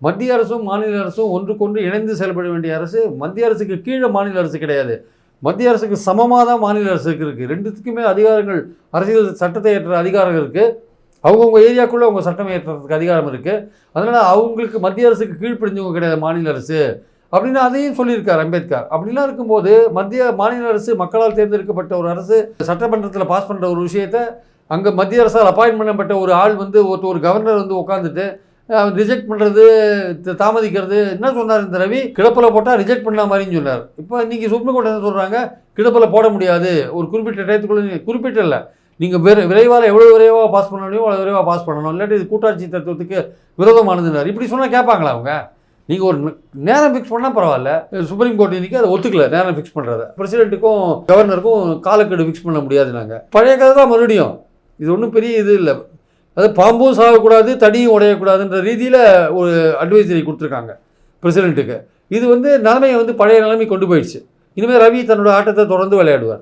மத்திய அரசும் மாநில அரசும் ஒன்றுக்கொன்று இணைந்து செயல்பட வேண்டிய அரசு. மத்திய அரசுக்கு கீழே மாநில அரசு கிடையாது. மத்திய அரசுக்கு சமமாக தான் மாநில அரசுக்கு இருக்குது. ரெண்டுத்துக்குமே அதிகாரங்கள், அரசியல் சட்டத்தை ஏற்ற அதிகாரம் இருக்குது. அவங்கவுங்க ஏரியாக்குள்ளே அவங்க சட்டம் ஏற்றுறதுக்கு அதிகாரம் இருக்குது. அதனால் அவங்களுக்கு மத்திய அரசுக்கு கீழ்ப்படிஞ்சவங்க கிடையாது மாநில அரசு அப்படின்னு அதையும் சொல்லியிருக்கார் அம்பேத்கர். அப்படிலாம் இருக்கும்போது மாநில அரசு மக்களால் தேர்ந்தெடுக்கப்பட்ட ஒரு அரசு சட்டமன்றத்தில் பாஸ் பண்ணுற ஒரு விஷயத்தை அங்கே மத்திய அரசால் அப்பாயின்ட் பண்ணப்பட்ட ஒரு ஆள் ஒரு கவர்னர் உட்காந்துட்டு ரிஜெக்ட் பண்ணுறது, தாமதிக்கிறது. என்ன சொன்னார் இந்த ரவி? கிடப்பில் போட்டால் ரிஜெக்ட் பண்ண மாதிரின்னு சொன்னார். இப்போ இன்றைக்கி சுப்ரீம் கோர்ட் என்ன சொல்கிறாங்க? கிடப்பில் போட முடியாது, ஒரு குறிப்பிட்ட டயத்துக்குள்ளே, குறிப்பிட்ட இல்லை, நீங்கள் விரைவாக எவ்வளோ விரைவாக பாஸ் பண்ண முடியும் அவ்வளோ விரைவாக பாஸ் பண்ணணும், இல்லாட்டி இது கூட்டாட்சி தத்துவத்துக்கு விரோதமானதுன்னார். இப்படி சொன்னால் கேட்பாங்களா அவங்க? நீங்கள் ஒரு நேரம் ஃபிக்ஸ் பண்ணால் பரவாயில்ல. சுப்ரீம் கோர்ட் இன்றைக்கி அதை ஒத்துக்கல, நேரம் ஃபிக்ஸ் பண்ணுறத. பிரசிடென்ட்டுக்கும் கவர்னருக்கும் காலக்கெடு ஃபிக்ஸ் பண்ண முடியாது. நாங்கள் பழைய கதை தான் மறுபடியும். இது ஒன்றும் பெரிய இது இல்லை. அது பாம்பும் சாகக்கூடாது, தடியும் உடையக்கூடாதுன்ற ரீதியில் ஒரு அட்வைசரி கொடுத்துருக்காங்க பிரசிடென்ட்டுக்கு. இது நிலைமையை பழைய நிலைமை கொண்டு போயிடுச்சு. இனிமேல் ரவி தன்னோட ஆட்டத்தை தொடர்ந்து விளையாடுவார்.